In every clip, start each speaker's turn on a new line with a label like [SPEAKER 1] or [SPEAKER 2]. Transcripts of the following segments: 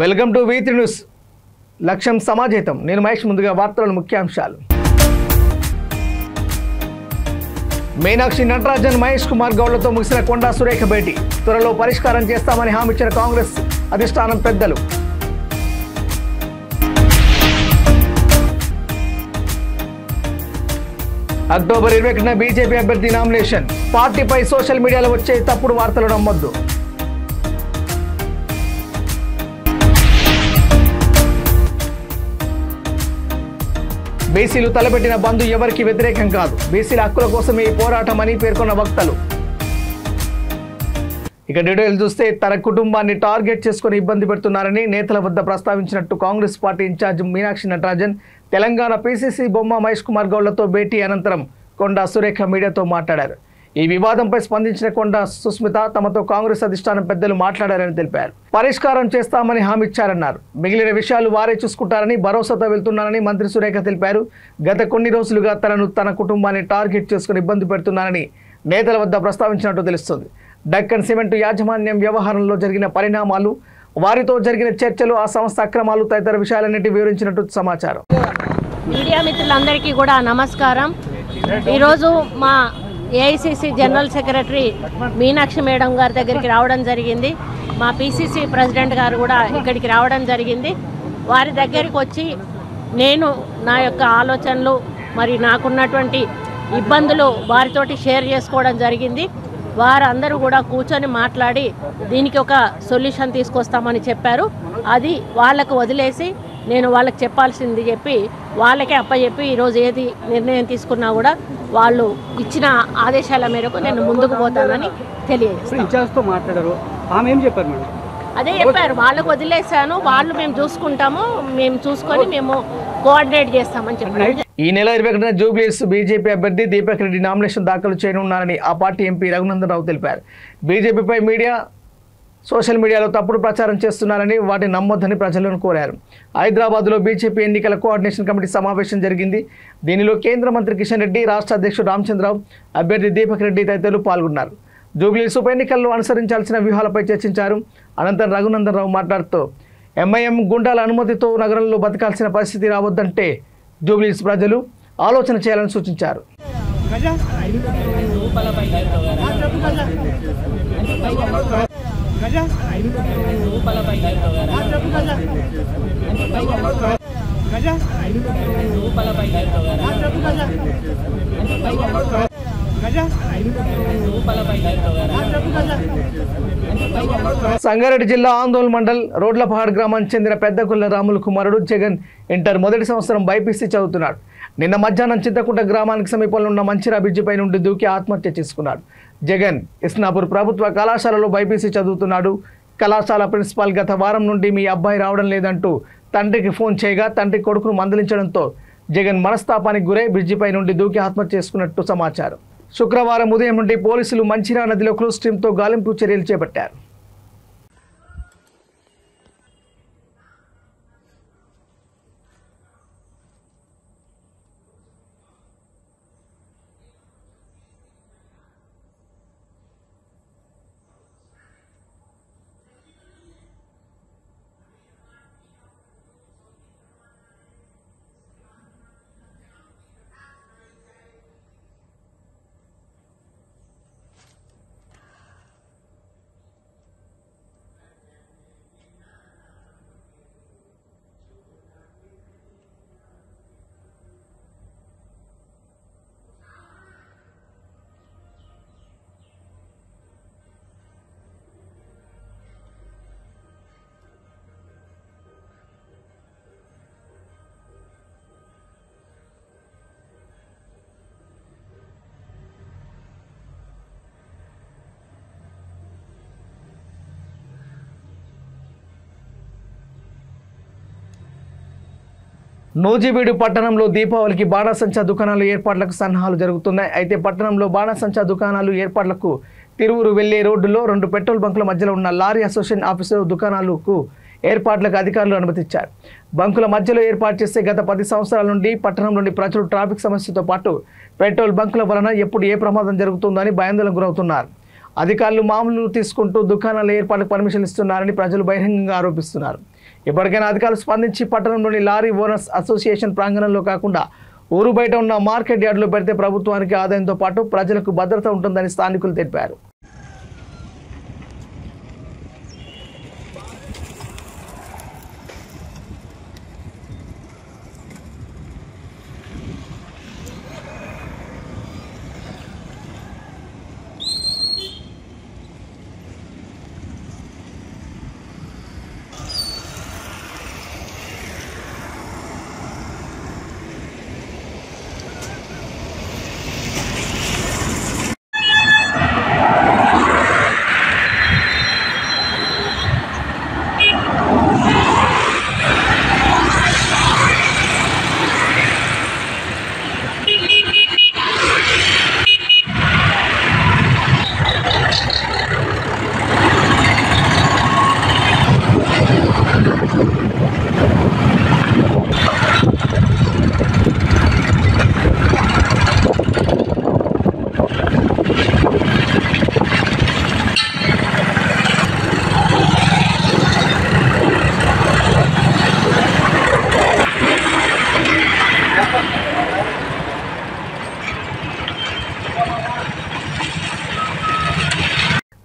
[SPEAKER 1] Welcome to V3 news. లక్ష్యం సమాజహితం. నేను మహేష్. ముందుగా వార్తల ముఖ్యాంశాలు. మీనాక్షి నటరాజన్, మహేష్ కుమార్ గౌడ్లతో ముగిసిన కొండా సురేఖ భేటీ. త్వరలో పరిష్కారం చేస్తామని హామీ ఇచ్చిన కాంగ్రెస్ అధిష్టానం పెద్దలు. అక్టోబర్ 21న బీజేపీ అభ్యర్థి నామినేషన్. పార్టీపై సోషల్ మీడియాలో వచ్చే తప్పుడు వార్తలు నమ్మొద్దు. బీసీలు తలపెట్టిన బంద్ ఎవరికి వ్యతిరేకం కాదు. బీసీల హక్కుల కోసమే ఈ పోరాటం అని పేర్కొన్న వక్తలు. ఇక డీటెయిల్ చూస్తే తన కుటుంబాన్ని టార్గెట్ చేసుకుని ఇబ్బంది పెడుతున్నారని నేతల వద్ద ప్రస్తావించినట్టు Congress party incharge Meenakshi Natarajan Telangana PCC Bomma Mahesh Kumar గౌడ్లతో భేటీ అనంతరం కొండా సురేఖ మీడియాతో మాట్లాడారు. ఈ వివాదంపై స్పందించిన కొండా సుస్మిత తమతో కాంగ్రెస్ అధిష్టానం పెద్దలు మాట్లాడారని తెలిపారు. పరిష్కారం చేస్తామని హామీ ఇచ్చారన్నారు. మిగిలిన విషయాలు వారే చూసుకుంటారని భరోసాతో వెళ్తున్నారని మంత్రి సురేఖ తెలిపారు. గత కొన్ని రోజులుగా తన కుటుంబాన్ని టార్గెట్ చేసుకుని ఇబ్బంది పెడుతున్నారని నేతల వద్ద ప్రస్తావించినట్టు తెలుస్తుంది. డక్కన్ సిమెంట్ యాజమాన్యం వ్యవహారంలో జరిగిన పరిణామాలు, వారితో జరిగిన చర్చలు, ఆ సంస్థ అక్రమాలు తదితర విషయాలన్నిటి వివరించినట్టు సమాచారం.
[SPEAKER 2] మీడియా మిత్రులందరికీ కూడా నమస్కారం. ఈరోజు మా AICC general secretary Meenakshi madam గారి దగ్గరికి రావడం జరిగింది. మా పిసిసి ప్రెసిడెంట్ గారు కూడా ఇక్కడికి రావడం జరిగింది. వారి దగ్గరికి వచ్చి నేను నా యొక్క ఆలోచనలు మరి నాకున్నటువంటి ఇబ్బందులు వారితోటి షేర్ చేసుకోవడం జరిగింది. వారందరూ కూడా కూర్చొని మాట్లాడి దీనికి ఒక సొల్యూషన్ తీసుకొస్తామని చెప్పారు. అది వాళ్ళకు వదిలేసి నేను వాళ్ళకి చెప్పాల్సింది చెప్పి వాళ్ళకే అప్పచెప్పి ఈరోజు ఏది నిర్ణయం తీసుకున్నా కూడా వాళ్ళు ఇచ్చిన ఆదేశాల మేరకు నేను ముందుకు పోతానని తెలియజేస్తాను. అదే చెప్పారు, వాళ్ళకు వదిలేశాను, వాళ్ళు మేము చూసుకుంటాము, మేము చూసుకొని మేము కోఆర్డినేట్ చేస్తామని చెప్పారు.
[SPEAKER 1] ఈ నెల 21న జూబ్లీహిల్స్ బీజేపీ అభ్యర్థి దీపక్ రెడ్డి నామినేషన్ దాఖలు చేయనున్నారని ఆ పార్టీ ఎంపీ రఘునందన్ రావు తెలిపారు. బీజేపీపై సోషల్ మీడియాలో తప్పుడు ప్రచారం చేస్తున్నారని, వాటిని నమ్మొద్దని ప్రజలను కోరారు. హైదరాబాద్లో బీజేపీ ఎన్నికల కోఆర్డినేషన్ కమిటీ సమావేశం జరిగింది. దీనిలో కేంద్ర మంత్రి కిషన్ రెడ్డి, రాష్ట్ర అధ్యక్షుడు రామచంద్రరావు, అభ్యర్థి దీపక్ రెడ్డి తదితరులు పాల్గొన్నారు. జూబ్లీహిల్స్ ఉప ఎన్నికల్లో అనుసరించాల్సిన వ్యూహాలపై చర్చించారు. అనంతరం రఘునందన్ రావు మాట్లాడుతూ ఎంఐఎం గుండాల అనుమతితో నగరంలో బతకాల్సిన పరిస్థితి రావద్దంటే జూబ్లీహిల్స్ ప్రజలు ఆలోచన చేయాలని సూచించారు. సంగారెడ్డి జిల్లా ఆందోళన మండల్ రోడ్లపహాడ్ గ్రామానికి చెందిన పెద్దకొల్ల రాములు కుమారుడు జగన్ ఇంటర్ మొదటి సంవత్సరం బైపీసీ చదువుతున్నాడు. నిన్న మధ్యాహ్నం చింతకుంట గ్రామానికి సమీపంలో ఉన్న మంచిరా బ్రిడ్జిపై నుండి దూకి ఆత్మహత్య చేసుకున్నాడు. జగన్ ఇస్నాపూర్ ప్రభుత్వ కళాశాలలో బైపీసీ చదువుతున్నాడు. కళాశాల ప్రిన్సిపాల్ గత వారం నుండి మీ అబ్బాయి రావడం లేదంటూ తండ్రికి ఫోన్ చేయగా తండ్రి కొడుకును మందలించడంతో జగన్ మనస్తాపానికి గురై బ్రిడ్జిపై నుండి దూకి ఆత్మహత్య చేసుకున్నట్టు సమాచారం. శుక్రవారం ఉదయం నుండి పోలీసులు మంచిరా నదిలో క్రూజ్ టీంతో గాలింపు చర్యలు చేపట్టారు. నూజివీడు పట్టణంలో దీపావళికి బాణసంచా దుకాణాలు ఏర్పాట్లకు సన్నాహాలు జరుగుతున్నాయి. అయితే పట్టణంలో బాణసంచా దుకాణాలు ఏర్పాట్లకు తిరువురు వెళ్లే రోడ్డులో 2 పెట్రోల్ బంకుల మధ్యలో ఉన్న లారీ అసోసియేషన్ ఆఫీసులో దుకాణాలకు ఏర్పాట్లకు అధికారులు అనుమతించారు. బంకుల మధ్యలో ఏర్పాటు చేస్తే గత 10 సంవత్సరాల నుండి పట్టణంలోని ప్రజలు ట్రాఫిక్ సమస్యతో పాటు పెట్రోల్ బంకుల వలన ఎప్పుడు ఏ ప్రమాదం జరుగుతుందని భయాందోళనకు గురవుతున్నారు. అధికారులు మామూలు తీసుకుంటూ దుకాణాల ఏర్పాటుకు పర్మిషన్ ఇస్తున్నారని ప్రజలు బహిరంగంగా ఆరోపిస్తున్నారు. ఇప్పటికైనా అధికారులు స్పందించి పట్టణంలోని లారీ ఓనర్స్ అసోసియేషన్ ప్రాంగణంలో కాకుండా ఊరు బయట ఉన్న మార్కెట్ యార్డులో పెడితే ప్రభుత్వానికి ఆదాయంతో పాటు ప్రజలకు భద్రత ఉంటుందని స్థానికులు తెలిపారు.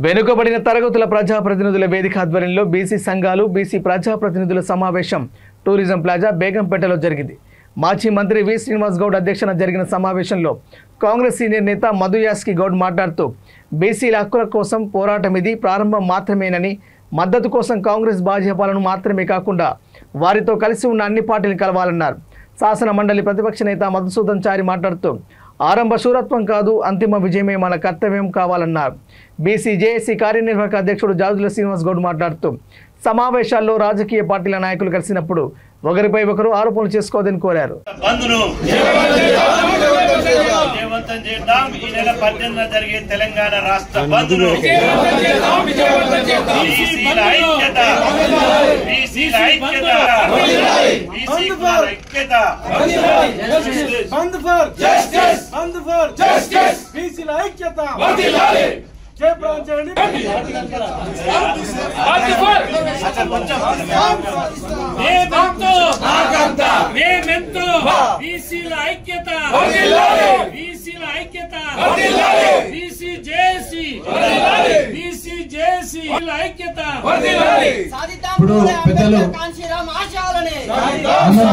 [SPEAKER 1] వెనుకబడిన తరగతుల ప్రజాప్రతినిధుల వేదిక ఆధ్వర్యంలో బీసీ సంఘాలు బీసీ ప్రజాప్రతినిధుల సమావేశం టూరిజం ప్లాజా బేగంపేటలో జరిగింది. మాజీ మంత్రి వి శ్రీనివాస్ గౌడ్ అధ్యక్షతన జరిగిన సమావేశంలో కాంగ్రెస్ సీనియర్ నేత మధు యాస్కి గౌడ్ మాట్లాడుతూ బీసీల హక్కుల కోసం పోరాటం ఇది ప్రారంభం మాత్రమేనని, మద్దతు కోసం కాంగ్రెస్ భాజపాలను మాత్రమే కాకుండా వారితో కలిసి ఉన్న అన్ని పార్టీలు కలవాలన్నారు. శాసన మండలి ప్రతిపక్ష నేత మధుసూదన్ చారి మాట్లాడుతూ ఆరంభ శూరత్వం కాదు, అంతిమ విజయమే మన కర్తవ్యం కావాలన్నారు. బీసీ జేఏసీ కార్యనిర్వాహక అధ్యక్షుడు జాజుల శ్రీనివాస్ గౌడ్ మాట్లాడుతూ సమావేశాల్లో రాజకీయ పార్టీల నాయకులు కలిసినప్పుడు ఒకరిపై ఒకరు ఆరోపణలు చేసుకోవద్దని కోరారు.
[SPEAKER 3] తెలంగాణ రాష్ట్ర బంద్ను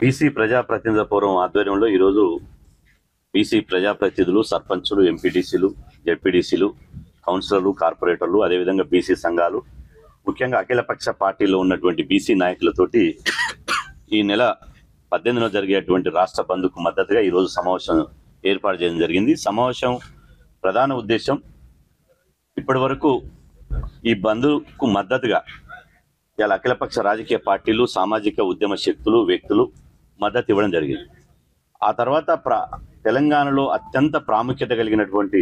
[SPEAKER 4] బీసీ ప్రజాప్రతినిధుల ఫోరం ఆధ్వర్యంలో ఈరోజు బీసీ ప్రజాప్రతినిధులు, సర్పంచులు, ఎంపీటీసీలు, జెడ్పీటీసీలు, కౌన్సిలర్లు, కార్పొరేటర్లు, అదేవిధంగా బీసీ సంఘాలు, ముఖ్యంగా అఖిలపక్ష పార్టీలో ఉన్నటువంటి బీసీ నాయకులతోటి ఈ నెల 18న జరిగేటువంటి రాష్ట్ర బంద్కు మద్దతుగా ఈరోజు సమావేశం ఏర్పాటు చేయడం జరిగింది. సమావేశం ప్రధాన ఉద్దేశం ఇప్పటి వరకు ఈ బంద్కు మద్దతుగా ఇలా అఖిలపక్ష రాజకీయ పార్టీలు, సామాజిక ఉద్యమ శక్తులు, వ్యక్తులు మద్దతు ఇవ్వడం జరిగింది. ఆ తర్వాత తెలంగాణలో అత్యంత ప్రాముఖ్యత కలిగినటువంటి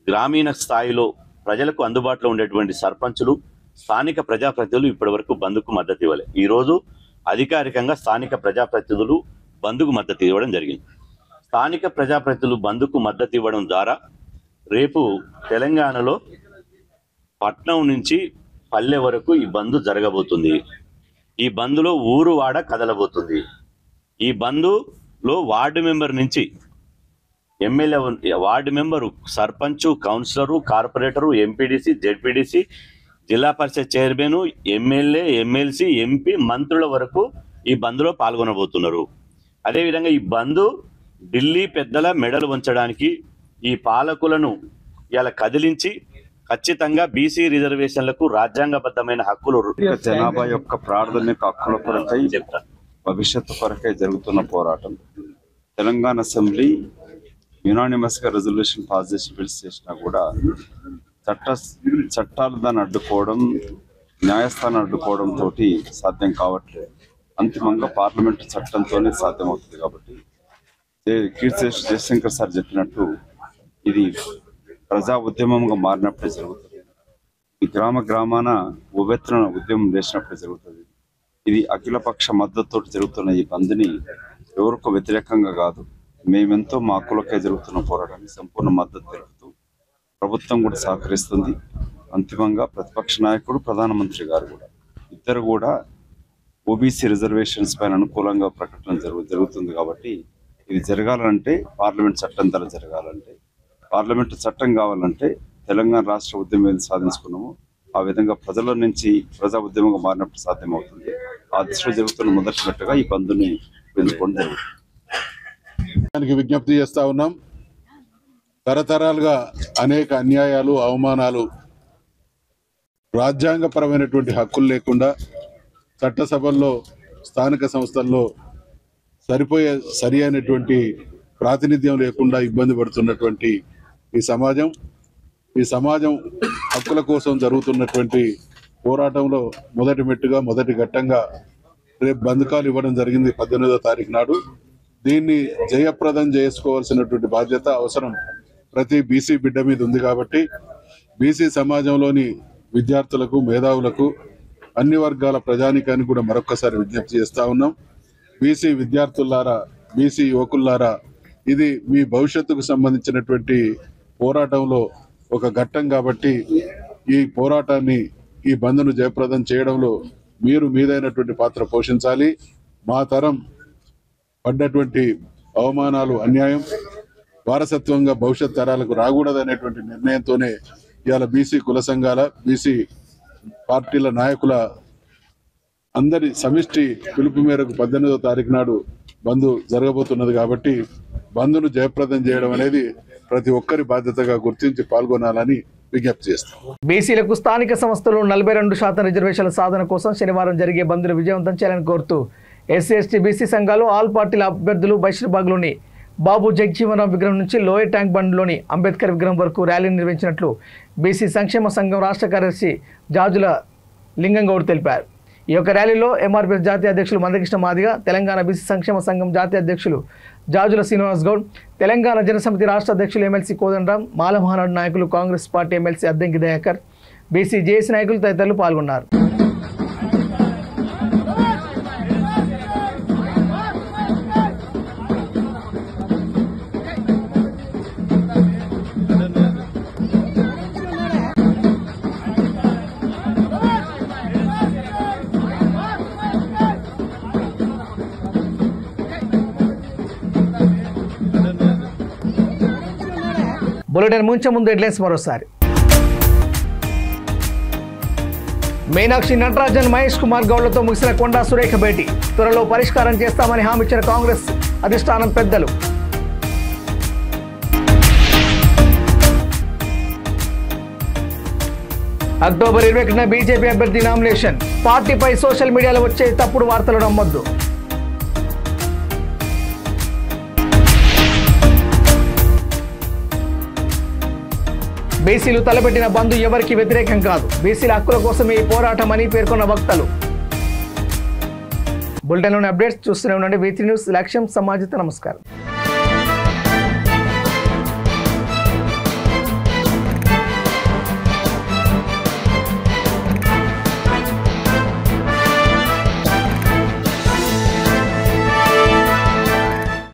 [SPEAKER 4] గ్రామీణ స్థాయిలో ప్రజలకు అందుబాటులో ఉండేటువంటి సర్పంచులు, స్థానిక ప్రజాప్రతినిధులు ఇప్పటి వరకు బంద్కు మద్దతు ఇవ్వలేదు. ఈరోజు అధికారికంగా స్థానిక ప్రజాప్రతినిధులు బంద్కు మద్దతు ఇవ్వడం జరిగింది. స్థానిక ప్రజాప్రతినిధులు బంద్కు మద్దతు ఇవ్వడం ద్వారా రేపు తెలంగాణలో పట్నం నుంచి పల్లె వరకు ఈ బంద్ జరగబోతుంది. ఈ బంద్లో ఊరు వాడ కదలబోతుంది. ఈ బంద్లో వార్డు మెంబర్ నుంచి MLA, ward member, sarpanch, councillor, corporator, MPDC, ZPDC, జిల్లా పరిషత్ చైర్మన్, ఎమ్మెల్యే, ఎమ్మెల్సీ, ఎంపీ, మంత్రుల వరకు ఈ బంద్లో పాల్గొనబోతున్నారు. అదేవిధంగా ఈ బంద్ ఢిల్లీ పెద్దల మెడలు వంచడానికి, ఈ పాలకులను ఇలా కదిలించి ఖచ్చితంగా బీసీ రిజర్వేషన్లకు రాజ్యాంగబద్ధమైన హక్కులు,
[SPEAKER 5] జనాభా యొక్క ప్రాథమిక హక్కుల కొరకై, భవిష్యత్తు కొరకై జరుగుతున్న పోరాటం. తెలంగాణ అసెంబ్లీ యునానిమస్ గా రెజల్యూషన్ పాస్ చేసి బిల్స్ చేసినా కూడా చట్టాలు దాన్ని అడ్డుకోవడం, న్యాయస్థానం అడ్డుకోవడం తోటి సాధ్యం కావట్లేదు. అంతిమంగా పార్లమెంటు చట్టంతోనే సాధ్యమవుతుంది. కాబట్టి కీర్తిశేష్ జయశంకర్ సార్ చెప్పినట్టు ఇది ప్రజా ఉద్యమంగా మారినప్పుడే జరుగుతుంది. ఈ గ్రామాన ఉవ్వెత్తున ఉద్యమం చేసినప్పుడే జరుగుతుంది. ఇది అఖిలపక్ష మద్దతుతో జరుగుతున్న ఈ బంద్ని ఎవరికో వ్యతిరేకంగా కాదు, మేమెంతో మా హక్కులకై జరుగుతున్న పోరాటానికి సంపూర్ణ మద్దతు తెలుపుతూ ప్రభుత్వం కూడా సహకరిస్తుంది. అంతిమంగా ప్రతిపక్ష నాయకుడు, ప్రధానమంత్రి గారు కూడా ఇద్దరు కూడా ఓబీసీ రిజర్వేషన్స్ పైన అనుకూలంగా ప్రకటన జరుగుతుంది. కాబట్టి ఇది జరగాలంటే పార్లమెంట్ చట్టం ద్వారా జరగాలంటే, పార్లమెంటు చట్టం కావాలంటే తెలంగాణ రాష్ట్ర ఉద్యమం సాధించుకున్నాము ఆ విధంగా ప్రజల నుంచి ప్రజా ఉద్యమంగా మారినప్పుడు సాధ్యమవుతుంది. ఆ దిశలో జరుగుతున్న మొదటి మెట్టుగా ఈ బంధుని పెంచుకోవడం జరుగుతుంది.
[SPEAKER 6] విజ్ఞప్తి చేస్తా ఉన్నాం. తరతరాలుగా అనేక అన్యాయాలు, అవమానాలు, రాజ్యాంగపరమైనటువంటి హక్కులు లేకుండా చట్టసభల్లో, స్థానిక సంస్థల్లో సరి అయినటువంటి ప్రాతినిధ్యం లేకుండా ఇబ్బంది పడుతున్నటువంటి ఈ సమాజం హక్కుల కోసం జరుగుతున్నటువంటి పోరాటంలో మొదటి మెట్టుగా, మొదటి ఘట్టంగా రేపు బంధకాలు ఇవ్వడం జరిగింది 18వ తారీఖు నాడు. దీన్ని జయప్రదం చేసుకోవాల్సినటువంటి బాధ్యత, అవసరం ప్రతి బీసీ బిడ్డ మీద ఉంది. కాబట్టి బీసీ సమాజంలోని విద్యార్థులకు, మేధావులకు, అన్ని వర్గాల ప్రజానికానికి కూడా మరొక్కసారి విజ్ఞప్తి చేస్తా ఉన్నాం. బీసీ విద్యార్థులారా, బీసీ యువకులారా, ఇది మీ భవిష్యత్తుకు సంబంధించినటువంటి పోరాటంలో ఒక ఘట్టం. కాబట్టి ఈ పోరాటాన్ని, ఈ బంద్ను జయప్రదం చేయడంలో మీరు మీదైనటువంటి పాత్ర పోషించాలి. మా తరం పడ్డటువంటి అవమానాలు, అన్యాయం వారసత్వంగా భవిష్యత్ తరాలకు రాకూడదనేటువంటి నిర్ణయంతోనే ఇవాళ బీసీ కుల సంఘాల, బీసీ పార్టీల నాయకుల అందరి సమిష్టి పిలుపు మేరకు 18వ తారీఖు నాడు బంద్ జరగబోతున్నది. కాబట్టి బంద్ను జయప్రదం చేయడం అనేది ప్రతి ఒక్కరి బాధ్యతగా గుర్తించి పాల్గొనాలని విజ్ఞప్తి చేస్తాం.
[SPEAKER 1] బీసీలకు స్థానిక సంస్థలు 42% రిజర్వేషన్ల సాధన కోసం శనివారం జరిగే బంద్ను విజయవంతం చేయాలని కోరుతూ ఎస్సీ, ఎస్టీ, బీసీ సంఘాలు, ఆల్ పార్టీల అభ్యర్థులు బషీర్బాగ్లోని బాబు జగజీవనరాం విగ్రహం నుంచి లోయర్ ట్యాంక్ బండ్లోని అంబేద్కర్ విగ్రహం వరకు ర్యాలీని నిర్వహించినట్లు బీసీ సంక్షేమ సంఘం రాష్ట్ర కార్యదర్శి జాజుల లింగంగౌడ్ తెలిపారు. ఈ యొక్క ర్యాలీలో ఎంఆర్పీఎస్ జాతీయ అధ్యక్షులు మందకృష్ణ మాదిగ, తెలంగాణ బీసీ సంక్షేమ సంఘం జాతీయ అధ్యక్షులు జాజుల శ్రీనివాస్ గౌడ్, తెలంగాణ జనసమితి రాష్ట్ర అధ్యక్షులు ఎమ్మెల్సీ కోదండరాం, మాల మహానాడు నాయకులు, Congress party MLC Addanki Dayakar, BC JAC నాయకులు తదితరులు పాల్గొన్నారు. బులెటిన్ ముంచే ముందు హెడ్లైన్స్ మరోసారి. మీనాక్షి నటరాజన్, మహేష్ కుమార్ గౌడ్లతో ముగిసిన కొండా సురేఖ భేటీ, త్వరలో పరిష్కారం చేస్తామని హామీ ఇచ్చిన కాంగ్రెస్ అధిష్టానం పెద్దలు. అక్టోబర్ 21న బీజేపీ అభ్యర్థి నామినేషన్, పార్టీపై సోషల్ మీడియాలో వచ్చే తప్పుడు వార్తలు నమ్మొద్దు. బీసీలు తలపెట్టిన బంద్ ఎవరికి వ్యతిరేకం కాదు, బీసీల హక్కుల కోసమే ఈ పోరాటమని పేర్కొన్న వక్తలు. బులెటిన్లోని అప్డేట్స్ చూస్తూనే ఉండండి. V3 న్యూస్, లక్ష్యం సమాజత. నమస్కారం.